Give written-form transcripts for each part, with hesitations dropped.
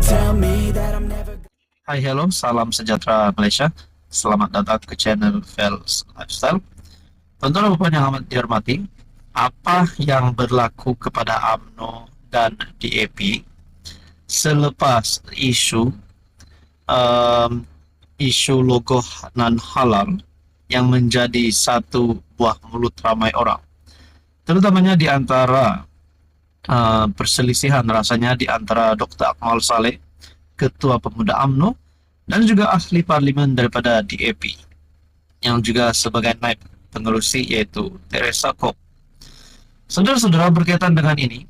tell me that I'm never. Hai, hello, salam sejahtera Malaysia. Selamat datang ke channel Fels Lifestyle. Tonton apa yang amat dihormati, apa yang berlaku kepada UMNO dan DAP selepas isu logo non halal yang menjadi satu buah mulut ramai orang, terutamanya di antara perselisihan rasanya di antara Dr. Akmal Saleh, Ketua Pemuda UMNO, dan juga ahli parlimen daripada DAP yang juga sebagai naib pengerusi, yaitu Teresa Kok. Saudara-saudara, berkaitan dengan ini,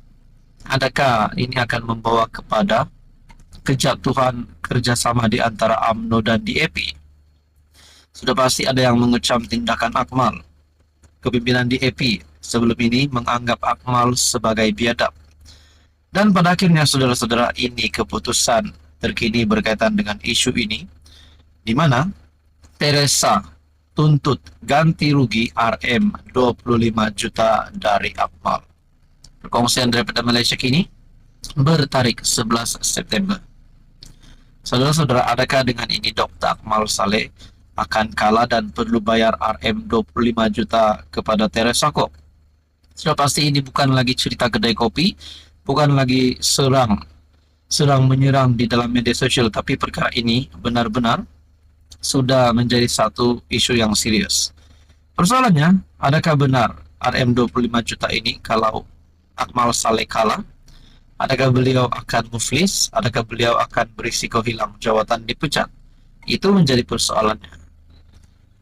adakah ini akan membawa kepada kejatuhan kerjasama di antara UMNO dan DAP? Sudah pasti ada yang mengecam tindakan Akmal. Kepimpinan DAP sebelum ini menganggap Akmal sebagai biadab. Dan pada akhirnya, saudara-saudara, ini keputusan terkini berkaitan dengan isu ini, di mana Teresa tuntut ganti rugi RM 25 juta dari Akmal. Perkongsian daripada Malaysia kini bertarik 11 September. Saudara-saudara, adakah dengan ini Dr. Akmal Saleh akan kalah dan perlu bayar RM 25 juta kepada Teresa Kok? Sudah pasti ini bukan lagi cerita kedai kopi, bukan lagi serang menyerang di dalam media sosial, tapi perkara ini benar-benar sudah menjadi satu isu yang serius. Persoalannya, adakah benar RM 25 juta ini kalau Akmal Saleh kalah? Adakah beliau akan muflis? Adakah beliau akan berisiko hilang jawatan, dipecat? Itu menjadi persoalannya.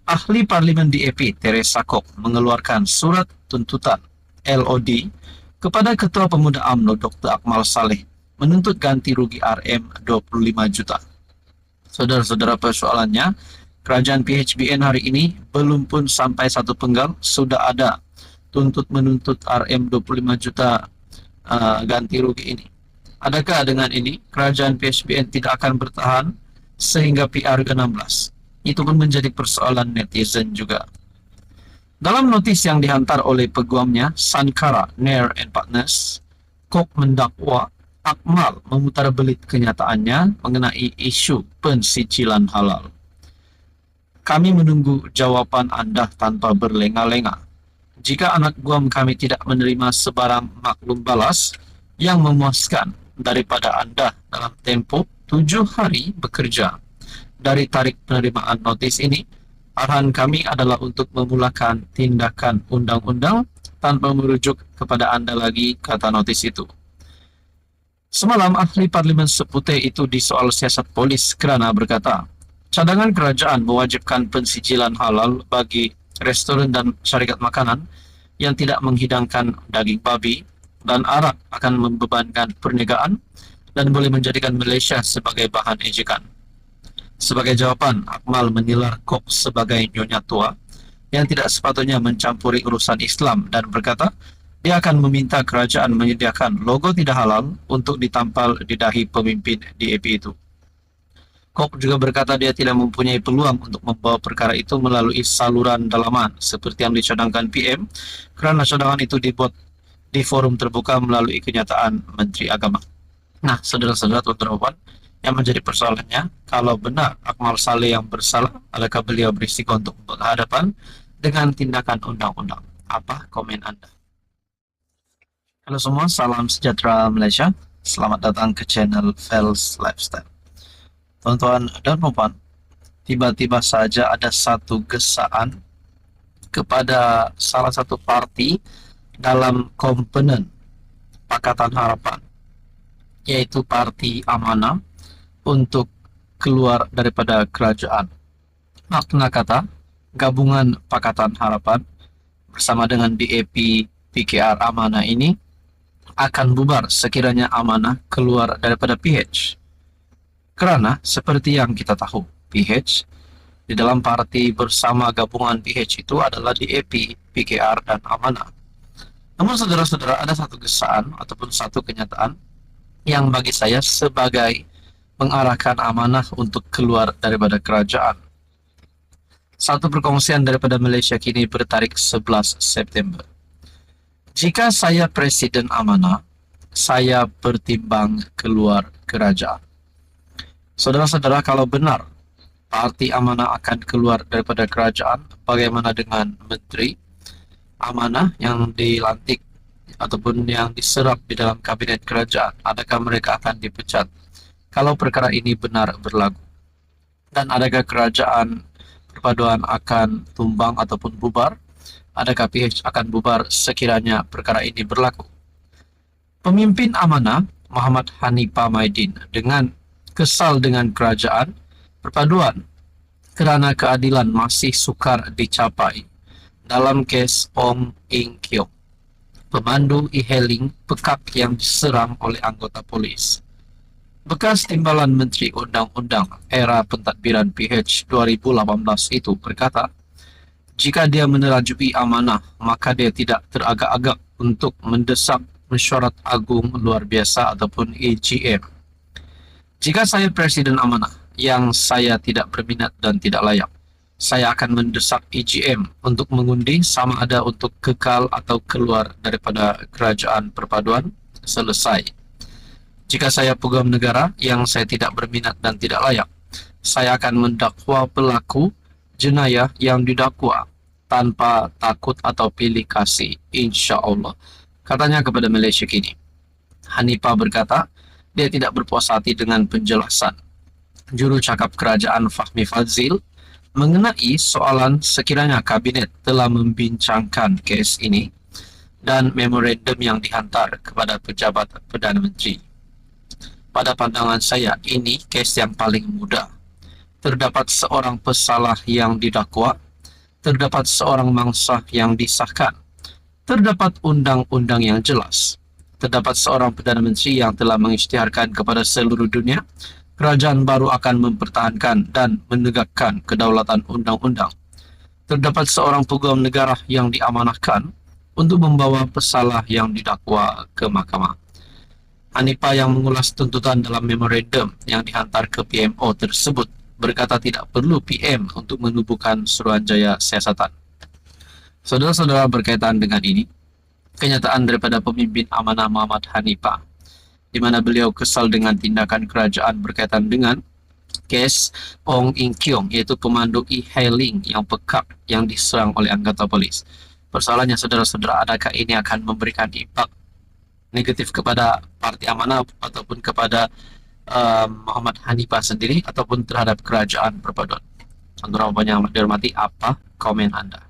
Ahli Parlimen DAP Teresa Kok mengeluarkan surat tuntutan LOD kepada Ketua Pemuda UMNO Dr. Akmal Saleh menuntut ganti rugi RM 25 juta. Saudara-saudara, persoalannya, kerajaan PHBN hari ini belum pun sampai satu penggal sudah ada menuntut RM 25 juta ganti rugi ini. Adakah dengan ini kerajaan PHBN tidak akan bertahan sehingga PR ke-16? Itu pun menjadi persoalan netizen juga. Dalam notis yang dihantar oleh peguamnya, Sankara Nair and Partners, Kok mendakwa Akmal memutarbelit kenyataannya mengenai isu pensicilan halal. Kami menunggu jawapan Anda tanpa berlenga-lenga. Jika anak guam kami tidak menerima sebarang maklum balas yang memuaskan daripada Anda dalam tempoh 7 hari bekerja dari tarik penerimaan notis ini, arahan kami adalah untuk memulakan tindakan undang-undang tanpa merujuk kepada Anda lagi, kata notis itu. Semalam, ahli parlimen seputih itu disoal siasat polis kerana berkata, cadangan kerajaan mewajibkan pensijilan halal bagi restoran dan syarikat makanan yang tidak menghidangkan daging babi dan arak akan membebankan perniagaan dan boleh menjadikan Malaysia sebagai bahan ejekan. Sebagai jawapan, Akmal menilar Kok sebagai nyonya tua yang tidak sepatutnya mencampuri urusan Islam dan berkata dia akan meminta kerajaan menyediakan logo tidak halal untuk ditampal di dahi pemimpin DAP itu. Kok juga berkata dia tidak mempunyai peluang untuk membawa perkara itu melalui saluran dalaman seperti yang dicadangkan PM, kerana cadangan itu dibuat di forum terbuka melalui kenyataan Menteri Agama. Nah, saudara-saudara, tuan-tuan, yang menjadi persoalannya, kalau benar Akmal Saleh yang bersalah, adakah beliau berisiko untuk berhadapan dengan tindakan undang-undang? Apa komen Anda? Halo semua, salam sejahtera Malaysia. Selamat datang ke channel Fels Lifestyle. Tuan-tuan dan puan, tiba-tiba saja ada satu gesaan kepada salah satu parti dalam komponen Pakatan Harapan, yaitu Parti Amanah, untuk keluar daripada kerajaan. Makna kata, gabungan Pakatan Harapan bersama dengan DAP PKR Amanah ini akan bubar sekiranya Amanah keluar daripada PH. Kerana seperti yang kita tahu, PH di dalam parti bersama gabungan PH itu adalah DAP, PKR dan Amanah. Namun saudara-saudara, ada satu gesaan ataupun satu kenyataan yang bagi saya sebagai mengarahkan Amanah untuk keluar daripada kerajaan. Satu perkongsian daripada Malaysia kini bertarik 11 September. Jika saya Presiden Amanah, saya bertimbang keluar kerajaan. Saudara-saudara, kalau benar Parti Amanah akan keluar daripada kerajaan, bagaimana dengan menteri amanah yang dilantik ataupun yang diserap di dalam kabinet kerajaan? Adakah mereka akan dipecat kalau perkara ini benar berlaku? Dan adakah kerajaan perpaduan akan tumbang ataupun bubar? Adakah PH akan bubar sekiranya perkara ini berlaku? Pemimpin amanah Muhammad Hanifah Maidin dengan kesal dengan kerajaan perpaduan kerana keadilan masih sukar dicapai dalam kes Ong Eng Kiong, pemandu e-hailing pekak yang diserang oleh anggota polis. Bekas Timbalan Menteri Undang-Undang era pentadbiran PH 2018 itu berkata, jika dia menerajui amanah, maka dia tidak teragak-agak untuk mendesak Mesyuarat Agung Luar Biasa ataupun AGM. Jika saya Presiden Amanah yang saya tidak berminat dan tidak layak, saya akan mendesak AGM untuk mengundi sama ada untuk kekal atau keluar daripada kerajaan perpaduan selesai. Jika saya Pegawai Negara yang saya tidak berminat dan tidak layak, saya akan mendakwa pelaku jenayah yang didakwa tanpa takut atau pilih kasih, insya-Allah, katanya kepada Malaysia Kini. Hanifah berkata, dia tidak berpuas hati dengan penjelasan juru cakap kerajaan Fahmi Fadzil mengenai soalan sekiranya kabinet telah membincangkan kes ini dan memorandum yang dihantar kepada pejabat Perdana Menteri. Pada pandangan saya, ini kes yang paling mudah. Terdapat seorang pesalah yang didakwa, terdapat seorang mangsa yang disahkan, terdapat undang-undang yang jelas, terdapat seorang Perdana Menteri yang telah mengisytiharkan kepada seluruh dunia, kerajaan baru akan mempertahankan dan menegakkan kedaulatan undang-undang. Terdapat seorang pegawai negara yang diamanahkan untuk membawa pesalah yang didakwa ke mahkamah. Hanifah yang mengulas tuntutan dalam memorandum yang dihantar ke PMO tersebut berkata tidak perlu PM untuk menubuhkan Suruhanjaya Siasatan. Saudara-saudara, berkaitan dengan ini, kenyataan daripada pemimpin amanah Muhammad Hanifah, di mana beliau kesal dengan tindakan kerajaan berkaitan dengan kes Ong Eng Kiong, iaitu pemandu e-hailing yang pekak yang diserang oleh anggota polis. Persoalannya, saudara-saudara, adakah ini akan memberikan impak negatif kepada Parti Amanah ataupun kepada Muhammad Hanifah sendiri ataupun terhadap kerajaan perpaduan? Saudara yang dihormati, apa komen Anda?